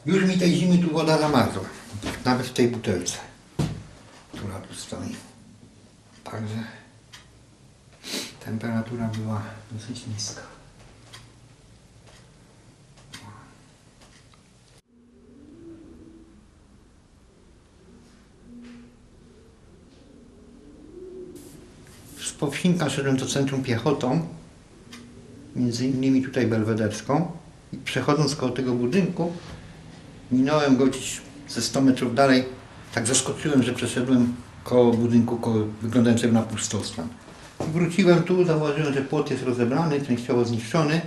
Już mi tej zimy tu woda zamarzła. Nawet w tej butelce, która tu stoi. Także temperatura była dosyć niska. Z Powsinka szedłem do centrum piechotą, między innymi tutaj Belwederską, i przechodząc koło tego budynku minąłem go gdzieś ze 100 metrów dalej. Tak zaskoczyłem, że przeszedłem koło budynku wyglądającego na pustostan. I wróciłem tu, zauważyłem, że płot jest rozebrany, częściowo zniszczony.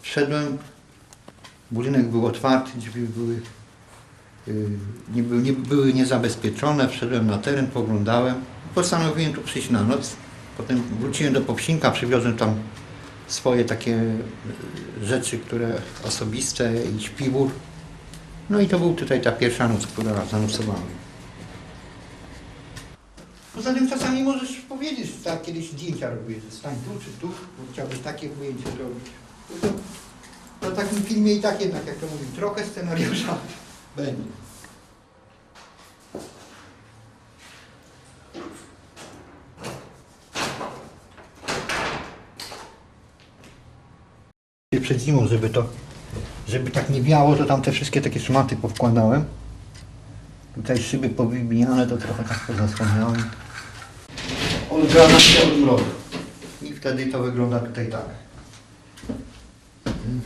Wszedłem, budynek był otwarty, drzwi były niezabezpieczone. Wszedłem na teren, poglądałem. Postanowiłem tu przyjść na noc. Potem wróciłem do Powsinka, przywiozłem tam swoje takie rzeczy, które osobiste i śpiwór. No i to był tutaj ta pierwsza noc, która zanocowałem. Poza tym czasami możesz powiedzieć, że tak, kiedyś zdjęcia robię, że stań tu czy tu, bo chciałbyś takie ujęcie zrobić. To w takim filmie i tak jednak, jak to mówię, trochę scenariusza będzie. Przed zimą, żeby tak nie wiało, to tam te wszystkie takie szmaty powkładałem. Tutaj szyby powybijane, to trochę tak pozasłaniałem. Odgrana się od mrozu. I wtedy to wygląda tutaj tak.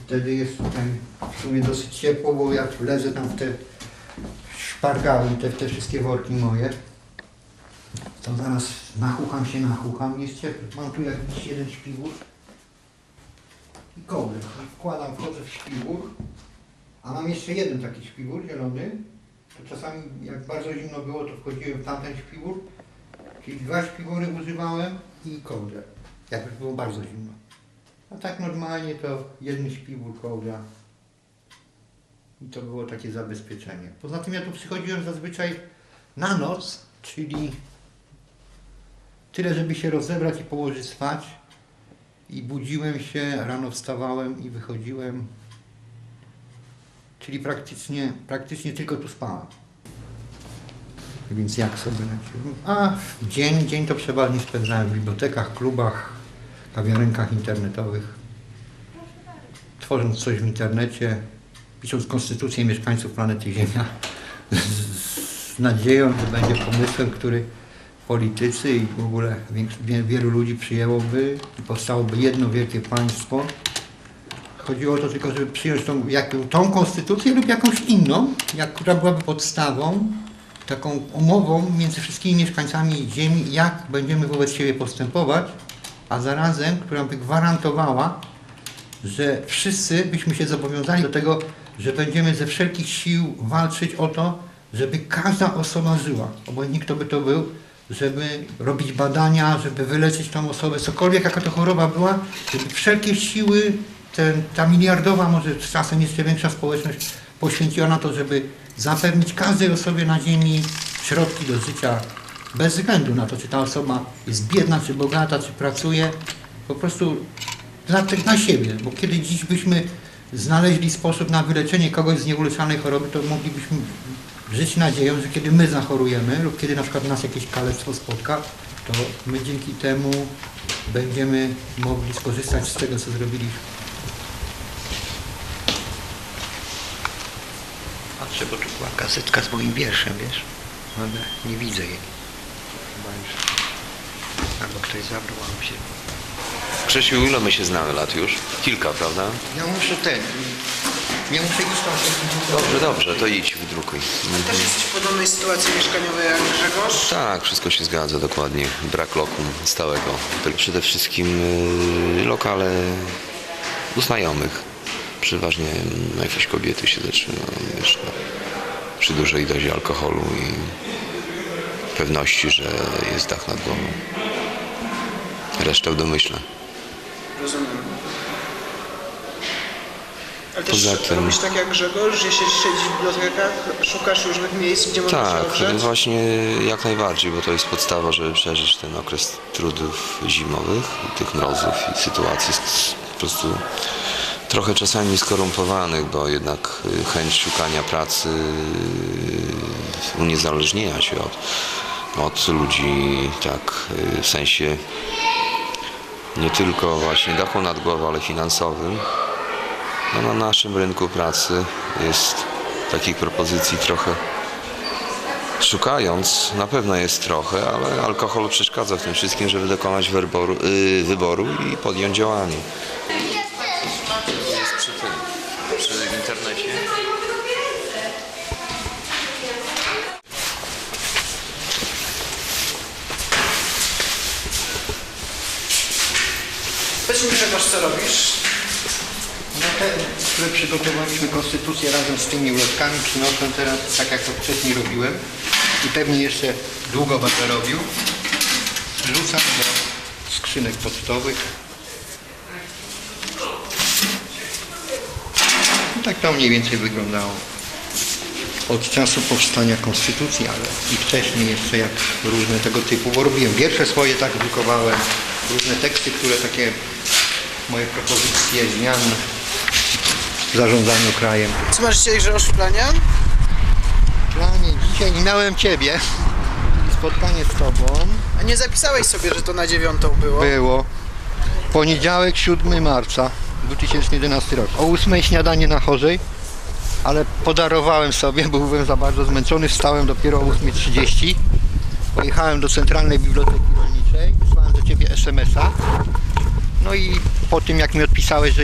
Wtedy jest tutaj w sumie dosyć ciepło, bo jak wlezę tam w te szpargały, te wszystkie worki moje, to zaraz nachucham, jest ciepło. Mam tu jakiś jeden śpiwór i kołdrę. Wkładam, wchodzę w śpiwór, a mam jeszcze jeden taki śpiwór zielony. To czasami jak bardzo zimno było, to wchodziłem w tamten śpiwór, czyli 2 śpiwory używałem i kołdrę, jak już było bardzo zimno. A tak normalnie to jeden śpiwór, kołdra i to było takie zabezpieczenie. Poza tym ja tu przychodziłem zazwyczaj na noc, czyli tyle, żeby się rozebrać i położyć spać. I budziłem się, rano wstawałem i wychodziłem, czyli praktycznie tylko tu spałem. Więc jak sobie leciłem? A dzień to przeważnie spędzałem w bibliotekach, klubach, kawiarenkach internetowych, tworząc coś w internecie, pisząc konstytucję mieszkańców planety Ziemia z nadzieją, że będzie pomysłem, który politycy i w ogóle wielu ludzi przyjęłoby i powstałoby jedno wielkie państwo. Chodziło o to tylko, żeby przyjąć tą konstytucję lub jakąś inną, która byłaby podstawą, taką umową między wszystkimi mieszkańcami Ziemi, jak będziemy wobec siebie postępować, a zarazem, która by gwarantowała, że wszyscy byśmy się zobowiązali do tego, że będziemy ze wszelkich sił walczyć o to, żeby każda osoba żyła, obojętnie kto by to był, żeby robić badania, żeby wyleczyć tą osobę, cokolwiek jaka to choroba była, żeby wszelkie siły, ta miliardowa, może z czasem jeszcze większa społeczność poświęciła na to, żeby zapewnić każdej osobie na ziemi środki do życia, bez względu na to, czy ta osoba jest biedna, czy bogata, czy pracuje, po prostu dla siebie, bo kiedy dziś byśmy znaleźli sposób na wyleczenie kogoś z nieuleczalnej choroby, to moglibyśmy żyć nadzieją, że kiedy my zachorujemy lub kiedy na przykład nas jakieś kalectwo spotka, to my dzięki temu będziemy mogli skorzystać z tego, co zrobiliśmy. Patrzę, bo tu była kasetka z moim wierszem, wiesz? Ale nie widzę jej. Chyba już. Albo ktoś zabrał, albo się... Grzesiu, ile my się znamy lat już? Kilka, prawda? Ja muszę iść tam. Dobrze, to idź, wydrukuj. Też jesteś w podobnej sytuacji mieszkaniowej jak Grzegorz? Tak, wszystko się zgadza, dokładnie. Brak lokum stałego. Przede wszystkim lokale u znajomych. Przeważnie jakieś kobiety się zaczynają, wiesz, przy dużej dozie alkoholu i pewności, że jest dach nad głową. Resztę w domyśle. Rozumiem. Ale też Poza tym... robisz tak jak Grzegorz, że siedzisz w bibliotekach, szukasz różnych miejsc, gdzie można się Tak, ogrzeć? właśnie jak najbardziej, bo to jest podstawa, żeby przeżyć ten okres trudów zimowych, tych mrozów i sytuacji po prostu trochę czasami skorumpowanych, bo jednak chęć szukania pracy, uniezależnienia się od ludzi, tak, w sensie nie tylko właśnie dachu nad głową, ale finansowym. No, na naszym rynku pracy jest takich propozycji trochę, szukając, na pewno jest trochę, ale alkohol przeszkadza w tym wszystkim, żeby dokonać wyboru i podjąć działanie. Jest przy tym, w internecie. Powiedz mi, Grzegorz, co robisz? No te, które przygotowaliśmy konstytucję razem z tymi ulotkami, przynoszę teraz, tak jak to wcześniej robiłem i pewnie jeszcze długo będę robił. Wrzucam do skrzynek pocztowych. No tak to mniej więcej wyglądało od czasu powstania konstytucji, ale i wcześniej jeszcze jak różne tego typu, bo robiłem wiersze swoje, tak drukowałem, różne teksty, które takie moje propozycje zmian w zarządzaniu krajem. Co masz dzisiaj, Grzegorz, w planie? Planie dzisiaj minąłem Ciebie, spotkanie z Tobą A nie zapisałeś sobie, że to na 9 było? było poniedziałek 7 marca 2011 rok. O 8 śniadanie na Chorzej, ale podarowałem sobie, bo byłem za bardzo zmęczony, wstałem dopiero o 8:30. Pojechałem do Centralnej Biblioteki Rolniczej, wysłałem do Ciebie SMS-a. No i po tym jak mi odpisałeś, że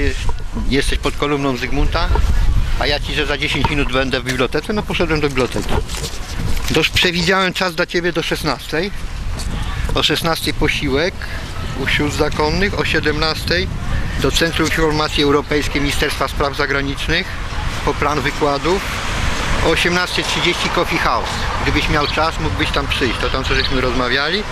jesteś pod kolumną Zygmunta, a ja Ci, że za 10 minut będę w bibliotece, no poszedłem do biblioteki. Przewidziałem czas dla Ciebie do 16. O 16 posiłek u sióstr zakonnych, o 17 do Centrum Informacji Europejskiej Ministerstwa Spraw Zagranicznych po plan wykładów, o 18:30 Coffee House. Gdybyś miał czas, mógłbyś tam przyjść, to tam co żeśmy rozmawiali.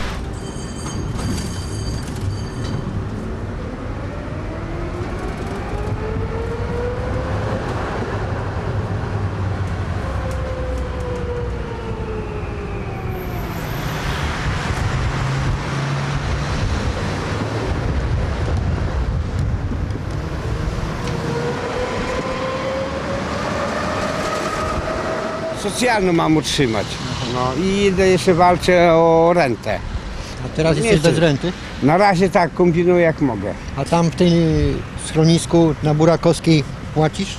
Socjalną mam utrzymać. No i idę jeszcze walczę o rentę. A teraz Nie jesteś chcę. bez renty? Na razie tak kombinuję jak mogę. A tam w tym schronisku na Burakowskiej płacisz?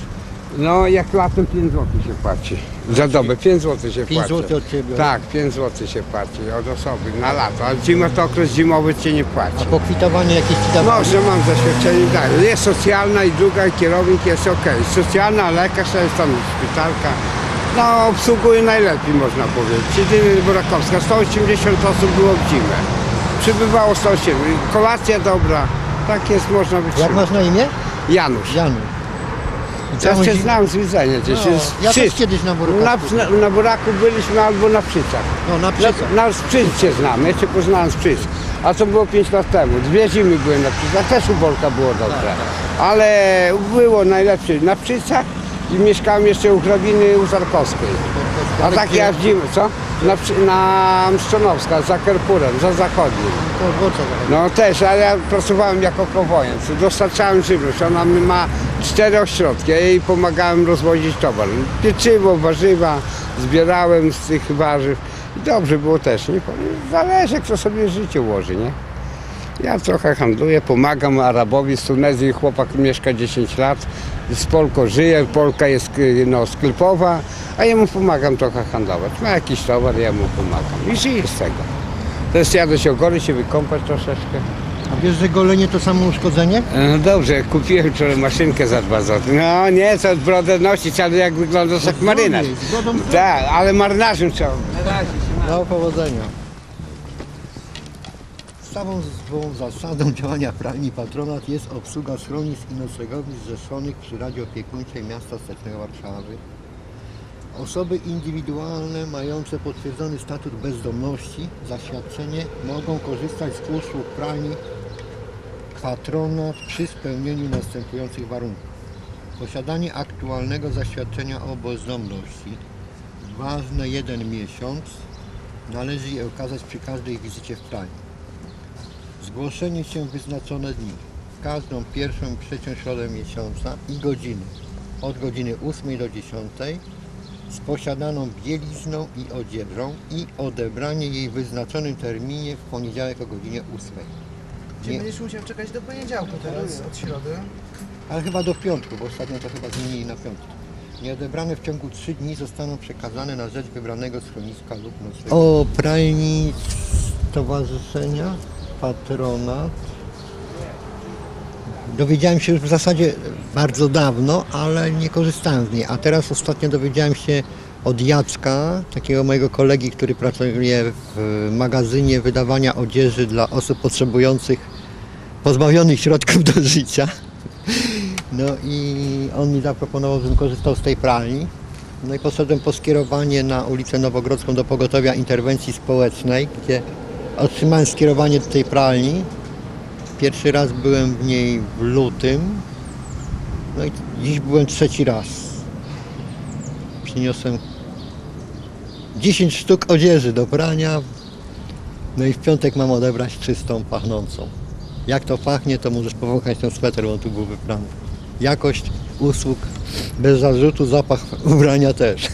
No jak latem 5 zł się płaci. Za dobę 5 zł się 5 płaci. zł od Ciebie. Tak, 5 zł się płaci od osoby na lato. A zima to okres zimowy cię nie A płaci. pokwitowanie jakieś Ci dawali? Może mam zaświadczenie, tak. Jest socjalna i druga i kierownik jest ok. Socjalna, lekarz to jest tam szpitalka. No obsługuje najlepiej można powiedzieć. Jedyny Burakowska, 180 osób było w zimę. Przybywało 180, kolacja dobra. Tak jest, można być. Jak masz na imię? Janusz. Janusz. I Ja całą cię zi- znam z widzenia. Gdzieś No, jest ja też Przyc. kiedyś na Burakowskiej. Na Buraku byliśmy albo na Przycach. No na Przycach. Na Sprzyc cię znam, ja cię poznałem z Sprzyc. A to było 5 lat temu. 2 zimy były na Przycach, też u Bolka było dobrze. Ale było najlepsze na Przycach i mieszkałem jeszcze u hrabiny Uzarkowskiej. A tak ja w zimę, co? Na Mszczonowska, za Kerpurem, za Zachodnim. No też, ale ja pracowałem jako kowojec, dostarczałem żywność, ona ma 4 ośrodki, ja jej pomagałem rozwozić towar. Pieczywo, warzywa, zbierałem z tych warzyw i dobrze było też, nie? Zależy kto sobie życie ułoży, nie? Ja trochę handluję, pomagam Arabowi z Tunezji, chłopak mieszka 10 lat, z Polką żyje, Polka jest no, sklepowa, a ja mu pomagam trochę handlować. Ma jakiś towar, ja mu pomagam i żyję z tego. Teraz jadę się ogolić, się wykąpać troszeczkę. A wiesz, że golenie to samo uszkodzenie? No dobrze, kupiłem wczoraj maszynkę za 2 zł. No nie, co brodę nosić, ale jak wyglądasz jak marynarz. Z brodą Tak, ale marynarzem trzeba. Na razie się No, powodzenia. Podstawową zasadą działania pralni Patronat jest obsługa schronisk i noclegowni zrzeszonych przy Radzie Opiekuńczej Miasta Stołecznego Warszawy. Osoby indywidualne mające potwierdzony statut bezdomności, zaświadczenie, mogą korzystać z usług pralni Patronat przy spełnieniu następujących warunków. Posiadanie aktualnego zaświadczenia o bezdomności, ważne 1 miesiąc, należy je okazać przy każdej wizycie w pralni. Zgłoszenie się w wyznaczone dni. w każdą pierwszą i trzecią środę miesiąca i godziny, od godziny 8 do 10, z posiadaną bielizną i odzieżą i odebranie jej w wyznaczonym terminie w poniedziałek o godzinie 8. Czyli Nie, będziesz musiał czekać do poniedziałku teraz, od środy. ale chyba do piątku, bo ostatnio to chyba zmienili na piątki. Nieodebrane w ciągu 3 dni zostaną przekazane na rzecz wybranego schroniska lub noclegu. O pralni stowarzyszenia, patronat. Dowiedziałem się już w zasadzie bardzo dawno, ale nie korzystałem z niej. A teraz ostatnio dowiedziałem się od Jacka, takiego mojego kolegi, który pracuje w magazynie wydawania odzieży dla osób potrzebujących, pozbawionych środków do życia. No i on mi zaproponował, żebym korzystał z tej pralni. No i poszedłem po skierowanie na ulicę Nowogrodzką do Pogotowia Interwencji Społecznej, gdzie otrzymałem skierowanie do tej pralni. Pierwszy raz byłem w niej w lutym, no i dziś byłem 3. raz. Przyniosłem 10 sztuk odzieży do prania, no i w piątek mam odebrać czystą, pachnącą. Jak to pachnie, to możesz powąchać ten sweter, bo on tu był wyprany. Jakość usług bez zarzutu, zapach ubrania też.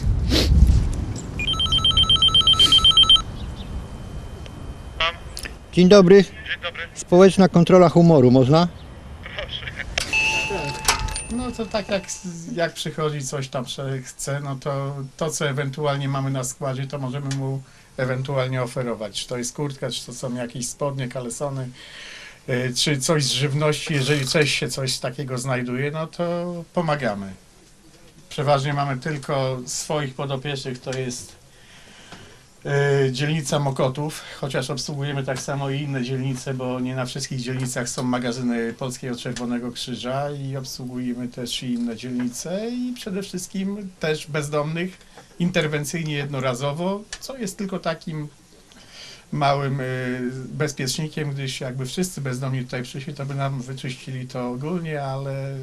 Dzień dobry. Dzień dobry. Społeczna kontrola humoru, można? No to tak jak przychodzi coś tam chce, no to co ewentualnie mamy na składzie, to możemy mu ewentualnie oferować. Czy to jest kurtka, czy to są jakieś spodnie, kalesony, czy coś z żywności. Jeżeli coś takiego znajduje, no to pomagamy. Przeważnie mamy tylko swoich podopiecznych, to jest dzielnica Mokotów, chociaż obsługujemy tak samo i inne dzielnice, bo nie na wszystkich dzielnicach są magazyny Polskiego Czerwonego Krzyża i obsługujemy też i inne dzielnice i przede wszystkim też bezdomnych interwencyjnie jednorazowo, co jest tylko takim małym bezpiecznikiem, gdyż jakby wszyscy bezdomni tutaj przyszli, to by nam wyczyścili to ogólnie, ale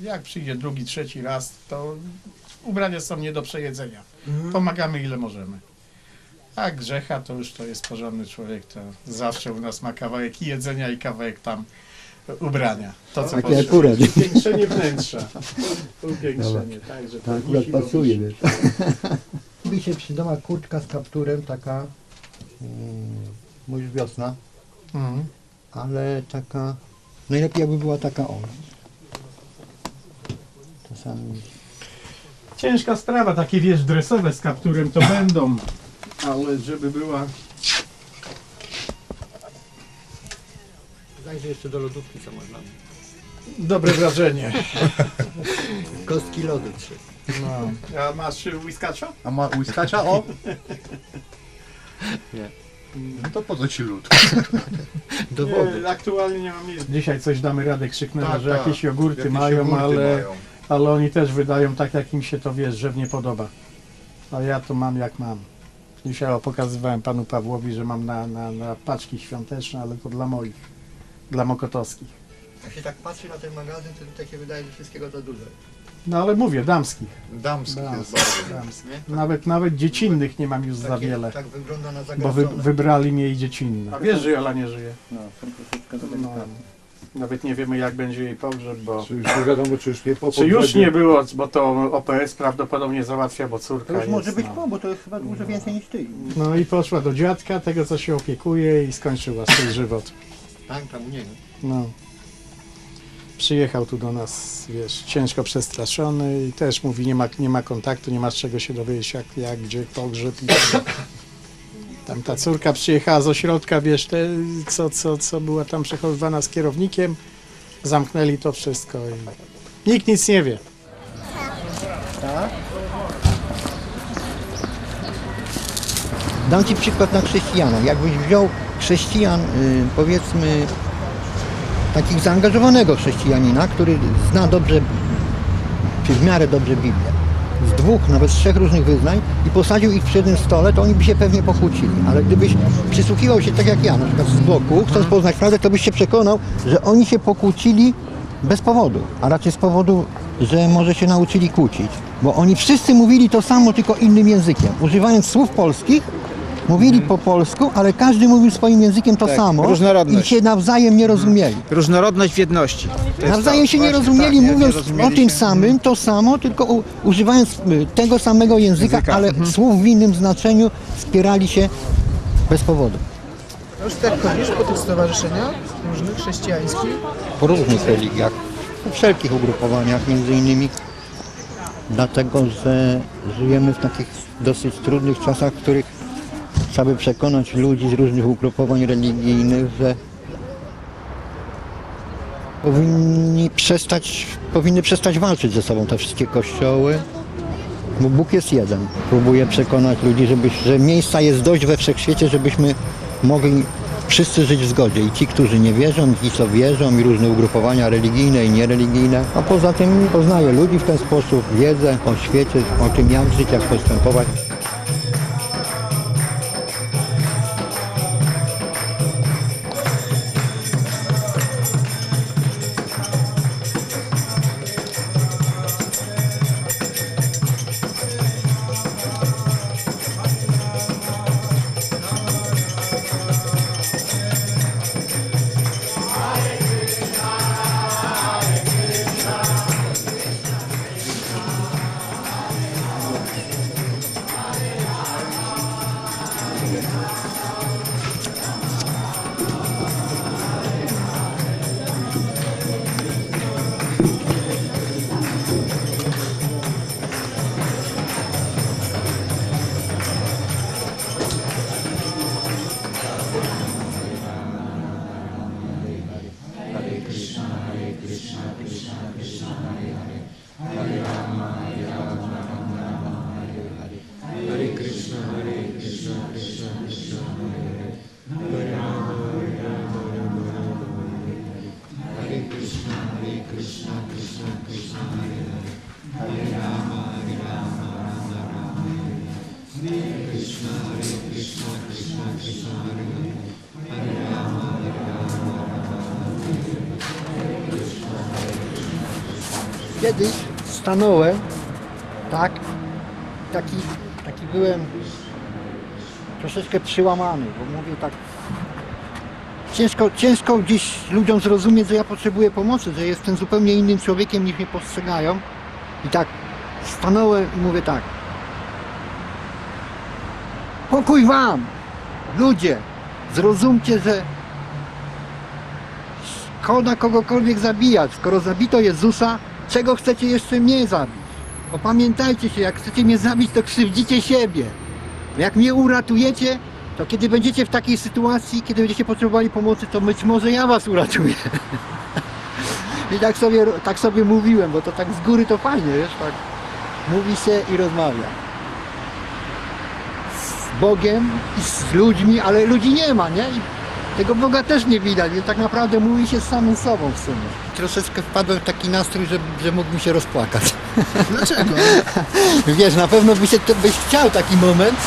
jak przyjdzie drugi, 3 raz, to ubrania są nie do przejedzenia. Pomagamy ile możemy. A Grzecha to już to jest porządny człowiek, to zawsze u nas ma kawałek i jedzenia i kawałek tam ubrania. To co Takie akurat. Upiększenie wnętrza. Upiększenie, także to akurat musi pasuje, robić. wiesz. Mi się przydała kurtka z kapturem, taka, mówisz wiosna, Mhm. ale taka, najlepiej jakby była taka czasami. Ciężka sprawa, takie wiesz, dresowe z kapturem to będą, ale żeby była... Zajrzę jeszcze do lodówki, co można. Dobre wrażenie. Kostki lodu 3. No. A masz whiskacza? A ma whiskacza? O! Nie. No to po co ci lód? Do wody. Nie, aktualnie nie mam nic. Dzisiaj coś damy radę, krzyknęła, Tak, że tak. jakieś jogurty Jakieś mają, jogurty ale... mają. Ale oni też wydają tak, jak im się to, wiesz, że nie podoba. A ja to mam jak mam. Dzisiaj pokazywałem panu Pawłowi, że mam na paczki świąteczne, ale to dla moich, dla mokotowskich. Jak się tak patrzy na ten magazyn, to tutaj się wydaje, że wszystkiego to dużo. No ale mówię, damskich. Damskich jest Damskich, bardzo. damskich. Nawet dziecinnych nie mam już za wiele, Tak wygląda na bo zagrożone. wybrali mnie i dziecinne. A wiesz, że Jola nie żyje? No, są troszeczkę No. Nawet nie wiemy, jak będzie jej pogrzeb, bo... Czy już nie wiadomo, czy już nie po Czy już pogrzebie? nie było, bo to OPS prawdopodobnie załatwia, bo córka To już jest, może być no. po, bo to jest chyba dużo więcej niż ty. No i poszła do dziadka, tego co się opiekuje i skończyła swój żywot. Tam u niego. No. Przyjechał tu do nas, wiesz, ciężko przestraszony i też mówi, nie ma kontaktu, nie ma z czego się dowiedzieć, jak gdzie pogrzeb. Tam ta córka przyjechała z ośrodka, wiesz, co była tam przechowywana z kierownikiem, zamknęli to wszystko i nikt nic nie wie. Dam ci przykład na chrześcijanach. Jakbyś wziął chrześcijan, powiedzmy, takich zaangażowanego chrześcijanina, który zna dobrze, czy w miarę dobrze Biblię, z 2, nawet z 3 różnych wyznań i posadził ich przy jednym stole, to oni by się pewnie pokłócili. Ale gdybyś przysłuchiwał się tak jak ja, na przykład z boku, chcąc poznać prawdę, to byś się przekonał, że oni się pokłócili bez powodu, a raczej z powodu, że może się nauczyli kłócić. Bo oni wszyscy mówili to samo, tylko innym językiem, używając słów polskich, Mówili po polsku, ale każdy mówił swoim językiem to Tak, samo różnorodność. i się nawzajem nie rozumieli. Różnorodność w jedności. To jest Nawzajem to. się nie Właśnie, rozumieli, tak, nie mówiąc rozumieli o tym się. samym, to samo, tylko używając tego samego języka, ale słów w innym znaczeniu wspierali się bez powodu. Już tak chodzisz po tych stowarzyszeniach różnych chrześcijańskich? Po różnych religiach, po wszelkich ugrupowaniach, między innymi dlatego, że żyjemy w takich dosyć trudnych czasach, w których trzeba by przekonać ludzi z różnych ugrupowań religijnych, że powinny przestać walczyć ze sobą te wszystkie kościoły, bo Bóg jest jeden. Próbuje przekonać ludzi, że miejsca jest dość we wszechświecie, żebyśmy mogli wszyscy żyć w zgodzie. I ci, którzy nie wierzą, i ci, co wierzą, i różne ugrupowania religijne i niereligijne. A poza tym poznaje ludzi w ten sposób, wiedzę o świecie, o tym, jak żyć, jak postępować. Kiedyś stanąłem, tak, taki byłem troszeczkę przyłamany, bo mówię tak, ciężko gdzieś ludziom zrozumieć, że ja potrzebuję pomocy, że jestem zupełnie innym człowiekiem niż mnie postrzegają. I tak stanąłem i mówię tak, pokój wam, ludzie, zrozumcie, że szkoda kogokolwiek zabijać, skoro zabito Jezusa, czego chcecie jeszcze mnie zabić? Opamiętajcie się, jak chcecie mnie zabić, to krzywdzicie siebie. Jak mnie uratujecie, to kiedy będziecie w takiej sytuacji, kiedy będziecie potrzebowali pomocy, to być może ja was uratuję. I tak sobie mówiłem, bo to tak z góry to fajnie, wiesz, tak mówi się i rozmawia. Z Bogiem i z ludźmi, ale ludzi nie ma, nie? I tego Boga też nie widać, więc tak naprawdę mówi się z samym sobą w sumie. Troszeczkę wpadłem w taki nastrój, że mógłbym się rozpłakać. Dlaczego? Wiesz, na pewno byś chciał taki moment.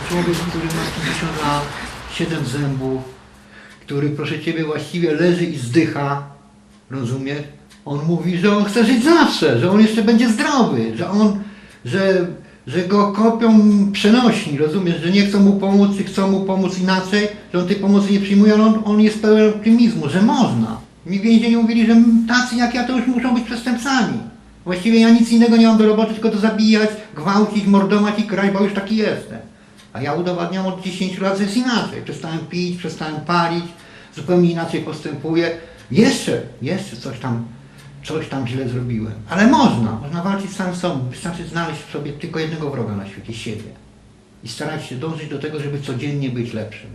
Człowiek, który ma 50 lat, 7 zębów, który, proszę Ciebie, właściwie leży i zdycha, rozumiesz? On mówi, że on chce żyć zawsze, że on jeszcze będzie zdrowy, że go kopią przenośni, rozumiesz, że nie chcą mu pomóc, czy chcą mu pomóc inaczej, że on tej pomocy nie przyjmuje, ale on jest pełen optymizmu, że można. Mi w więzieniu mówili, że tacy jak ja to już muszą być przestępcami. Właściwie ja nic innego nie mam do roboty, tylko to zabijać, gwałcić, mordować i kraść, bo już taki jestem. A ja udowadniam od 10 lat, że jest inaczej. Przestałem pić, przestałem palić, zupełnie inaczej postępuję. Jeszcze coś tam źle zrobiłem. Ale można walczyć sam z sobą. Wystarczy znaleźć w sobie tylko jednego wroga na świecie, siebie. I starać się dążyć do tego, żeby codziennie być lepszym.